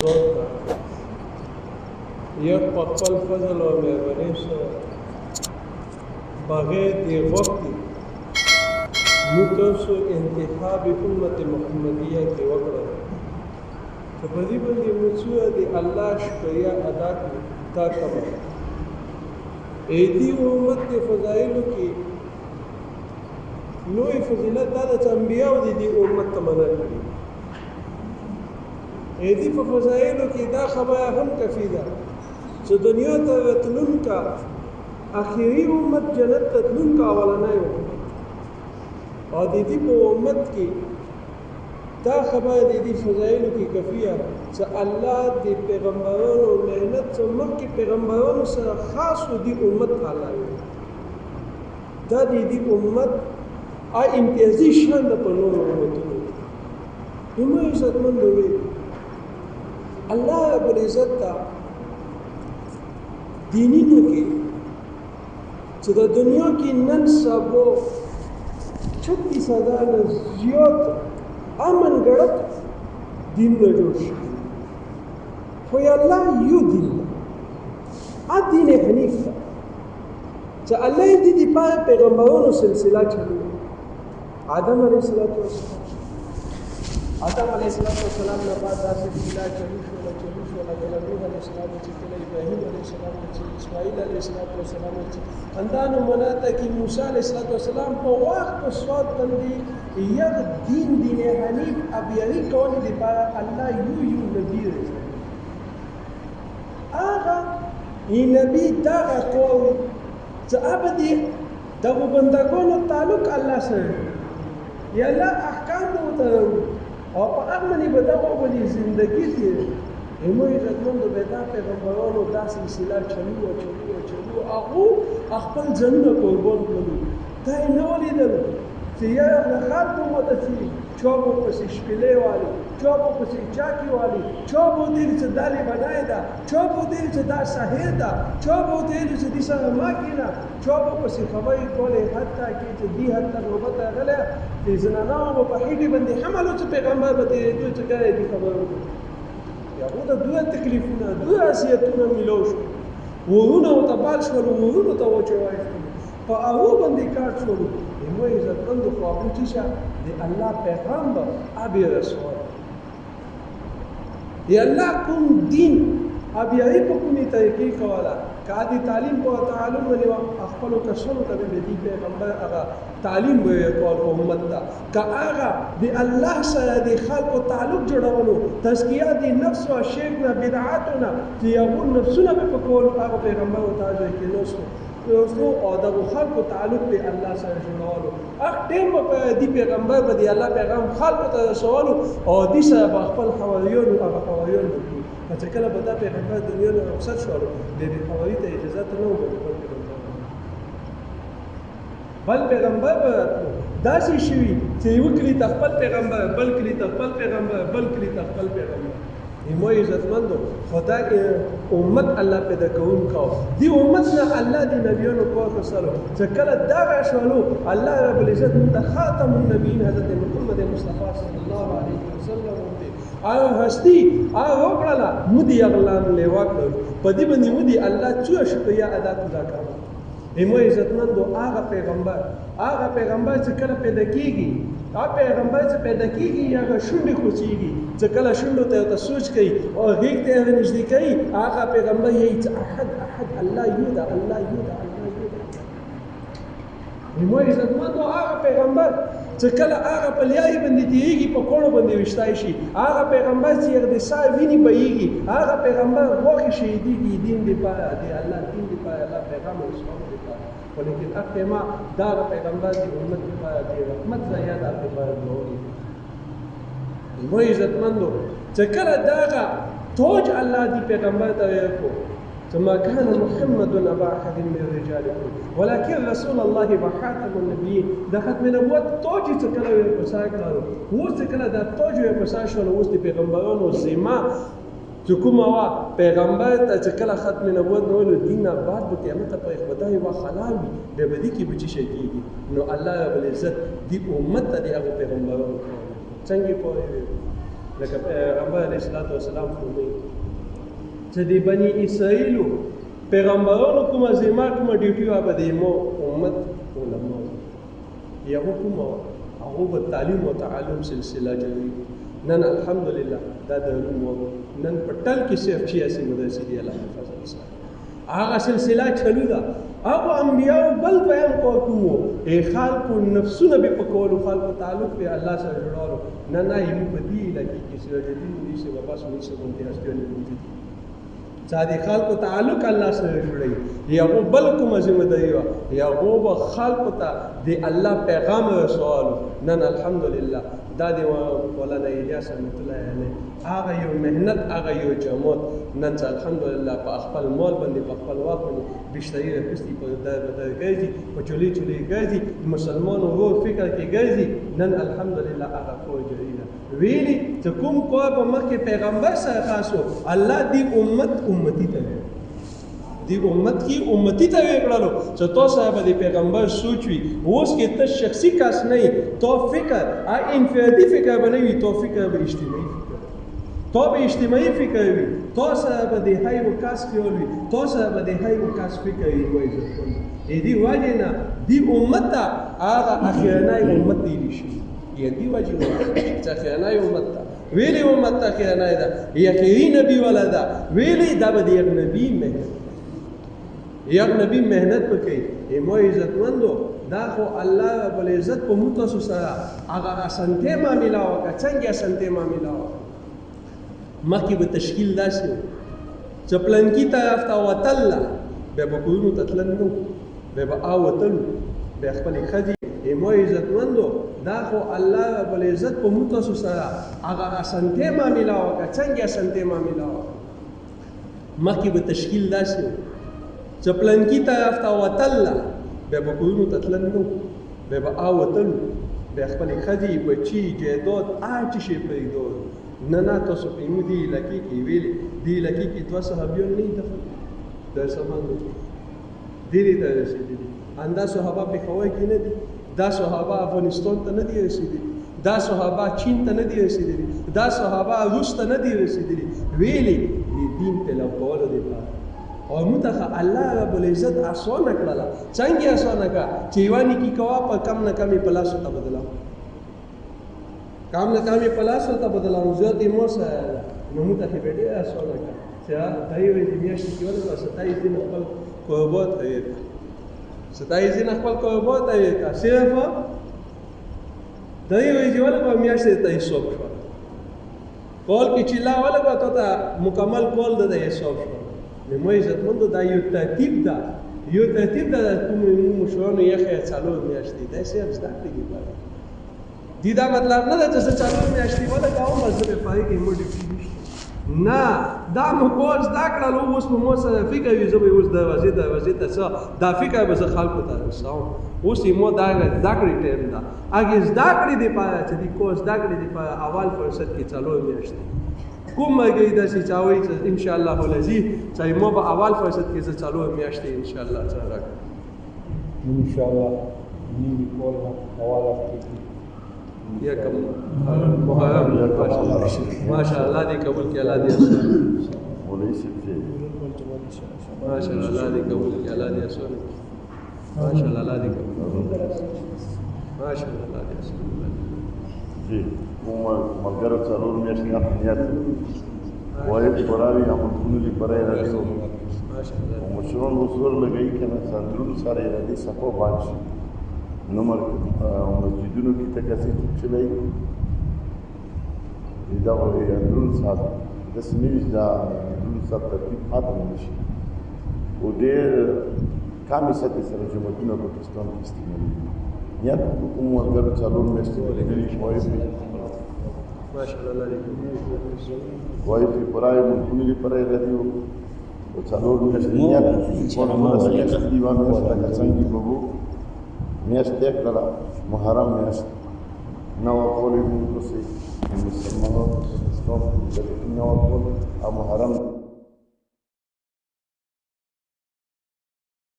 وکړه یک په خپل فضل او مهربانۍ سره بغیر د وخت موږ تاسو انتخاب امت محمدیه کې وکړه چې په دې باندې موږ د الله شکریا ادا کړو تا کوم دې امت د فضایلو کې لوی فضیلت دا د انبیاء د دې امت تمنا کړی دې په فضایلو کې دا خبره هم کفی ده چې دنیا ته راتلونکا اخیری امت جنت ته تلونکا اولنۍ او د دې په امت کې دا خبره د دې فضایلو کې کفیه چې الله د پیغمبرانو مهنت څخه مخکې پیغمبرانو سره خاص دي امت الله دا د دې امت امتیازي شان د په نورو امتونو نو عزتمند وي الله رب العزت ته دینونو کې چې د دنیا کې نن سبا 36,000 نه زیات امن ګړت دینونه جوړ شي خو الله یو دین دین حنیف ده چې الله دې د پیغمبرانو سلسله چلوي آدم علیه السلام نه بعد داسې سلسله چلو شو لکه نوح علیه السلام چې کله ابراهیم علیه السلام چې اسماعیل علیه السلام چې اندانو مناته کې موسی علیه السلام په وخت په صوت باندې یک دین حنیف ابیاری کولو لپاره الله یو نبی راځي هغه نبی دغه قول چې ابدي دغه بندګانو تعلق الله سره یا الله احکام وته او په هغه باندې به دغه ولې زندگی تیر همو عزتمند به دا پیغمبرانو دا سلسله چلو هغه خپل ځنه قربان کړو دا نه ولیدل چې یا خلکو متسی چوبو پسې شپلې والی چوبو پسې چاکی والی چوبو دې چې دالي بنای دا چوبو دې چې دا شهر دا چوبو دې چې دې سره ماکینا چوبو پسې خبرې کولې حتی کې چې دې حتی نوبت غلې چې زنانو په هېډي باندې حملو چې پیغمبر به دې چې کوي دې خبرو یا وو دا دوه تکلیفونه دوه اسیتونه ملو شو ورونه او تبال شو ورونه ته وچوي په هغه باندې کار شو نو عزتمند خو هغه چې د الله پیغمبر ابي رسول دی الله کوم دین ابي ای په کومي طریقې کولا کادي تعلیم په تعلم ولې خپل کسونو ته د دې پیغمبر هغه تعلیم وې کول امت ته کا هغه د الله سره د خلکو تعلق جوړولو تزکیه د نفس او شرک نه بدعاتونه چې یو نفسونه په کول هغه پیغمبر او تاج کې نو او د خلکو تعلق په الله سره جوړولو اخ ټیم په دې پیغمبر په دې الله پیغام خلکو ته رسولو او دې سره خپل حواریون او حواریون چې کله به دا پیغمبر دنیا نه رخصت شو د دې حواری ته اجازه نه ورکول بل پیغمبر داسې شوی چې یو کلی خپل پیغمبر بل کلی خپل پیغمبر بل کلی خپل پیغمبر مو عزتمندو خدا امت الله پیدا کون کو دی امت نه الله دی نبیانو کو سره چې کله دا شولو الله رب العزت خاتم النبیین حضرت محمد مصطفی صلی الله علیه وسلم هستی وکړه مودي اغلان لیوا کړ په دې باندې مودي الله چې شکریا ادا کړه مو عزتمندو هغه پیغمبر چې کله پیدا کیږي پیغمبر چې پیدا کیږي هغه شونډې خوچیږي چې کله شونډو ته سوچ کوي او غیږ ته نږدې کوي هغه پیغمبر یې چې احد الله یو ده مو عزتمندو هغه پیغمبر چې کله هغه په لیایي باندې تیږي په کوڼو باندې وشتای شي هغه پیغمبر چې د سای ویني بهیږي هغه پیغمبر غوښې شهیدیږي دین دی پاره دی الله دین دی پاره الله پیغام اسلام دی پاره ولیکن اقما دا پیغمبر دی امت دی پاره دی رحمت زیاده په پاره نوري مو عزتمندو چې کله داغه توج الله دی پیغمبر ته ورکو ما كان محمد أبا أحد من رجالكم ولكن رسول الله وخاتم النبيين ده ختم نبوت توجي تكلا يفساك لارو وست كلا ده توجي يفساش ولا وست پیغمبران وزما تكما وا پیغمبر ته کلا ختم نبوت نو دین بعد به قیامت په خدای وا خلاوي به بدی کی بچی شي کیږي نو الله رب العزت دی امت ته دی هغه پیغمبرانو څنګه پوهیږي لکه پیغمبر علیه الصلاۃ والسلام فرمایي چې د بني اسرائیلو پیغمبرانو کومه ذمه کومه ډیوټي وه به د مو امت علما یو کومه هغه به تعلیم او تعلم سلسله جوړوي نن الحمدلله دا د علومو نن په ټل کې صرف 86 مدرسې دي الله حفظ وسلم هغه سلسله چلو ده هغه انبیاء بل بیان کوو خلکو نفسونه به په کولو خلکو تعلق به الله سره جوړولو نه نه یې په دې لکه چې سره دې دې څه بس نه څه کوم دي استل موجود صادق خلکو تعلق الله سره جوړي یا بل کوم ذمہ داری یا هو خلکو ته د الله پیغام رسول نن الحمدلله دا دی مولانا الیاس رحمت الله علیه هغه یو مهنت هغه یو جماعت نن الحمدلله په خپل مال باندې په خپل وخت باندې بشتري رپستی په دغه ګرځي په چولي ګرځي مسلمان ورو فکر کې ګرځي نن الحمدلله هغه کو جریده ویلي چې کوم کو په مکه پیغمبر سره خاصو الله دی امتی ته دی امت کی امتی ته وکړلو چې تاسو به د پیغمبر سوچوي اوس کې ته شخصي کاس نه تو فکر انفرادي فکر بنوي تو فکر به اجتماعي فکر تو به اجتماعي فکر وي تاسو به د هاي وکاس کولوي تاسو به د هاي وکاس فکر وي دی وجه نه دی امت ته هغه اخیرنۍ امت دی شي دی وجه چې اخیرنۍ امت ته ویلي امت ته اخیرنۍ ده یقیني نبی ولدا ویلي دا به د نبی مهنت یک نبی محنت وکړي مو عزتمندو دا خو الله رب العزت په متاسو سره هغه اسانته معامله وکړه څنګه اسانته معامله وکړه مکه به تشکیل داسې چې پلانکی طرف ته وتل به بکورونو تتلن نو به اوتل به خپل خدي مو عزتمندو دا خو الله رب العزت په متاسو سره هغه اسانته معامله وکړه څنګه اسانته معامله وکړه مکه به تشکیل داسې چې پلانکی طرف ته وتل به بکورونو تتلن نو به اوتل به خپل خدي بچي جیدات هر شي پیدا نه تاسو په مو دی لکه کې ویل دی لکه کې تاسو صحابيون نه دفن د سمانو دی ته رسیدلی انده صحابه په خوای کې نه دي دا صحابه افغانستان ته نه دي رسیدلی دا صحابه چین ته نه دي رسیدلی دا صحابه روس ته نه دي رسیدلی ویلي دین په لوړو دي او متخ الله رب العزت آسان کړلا څنګه آسان کړه چې وانی کی کوا په کم نه کمی پلاسو ته بدلاو کم نه کمی پلاسو ته بدلاو ضرورت مو سره نو متخ به ډیر آسان کړه چې دای وی د میاشتې کې ولې 27 دن خپل قربات یې 27 دن خپل قربات یې کا صرف دای وی چې ولې په میاشتې ته حساب شو کول کې چې لا ولې به ته مکمل کول د حساب شو نو عزتمندو دا یو ترتیب ده کوم مشرانو یې خیر څلور میاشتې دا صرف زده کړې دي دا مطلب نه ده چې څلور میاشتې ولا کوم مزه په کې موډي نه دا مو کوز دا کړلو اوس په مو سره فکر یې زوی اوس دروازې ته څه دا فکر به زه خلکو ته رسوم اوس یې مو دا کړی ټیم دا اګه زده کړې دی پاره چې دی کوز دا کړې دی په اول فرصت کې څلور میاشتې کوم مګي د شي چاوي چې ان شاء الله ولزي چې مو په اول فرصت کې زه څلور میاشتې ان شاء الله سره راکړم ان شاء الله نیوی کول حواله کوي یا کوم محرم ماشاء الله دې قبول کړي الله دې ولې شي ماشاء الله دې قبول کړي الله دې اسره ماشاء الله دې قبول ماشاء الله دې اسره جی ملګرو څلور میاشتې نیت وایي پراوي امرونه دي پرې راځي مشرون وصول لګي کنه څندرو سره راځي صفو باندې نمبر مسجدونو کې تکاسي چلای دا وایي اندرون صاحب د سمېج دا اندرون صاحب ترتیب خاطر نشي او ډېر کامې سطح سره جمعتونه په پاکستان کې استعمالي نیت کوم ملګرو څلور میاشتې لګي وایي ماشاءالله علیکم وایي په پرای ملکونو کې پرای راځي او څلور میاشتې نیت ورته میاشتې دیوان میاشتې څنګه بوبو میاشتې کړه محرم میاشت نو قولې موږ سي مسلمانانو ستاسو د نو قول او محرم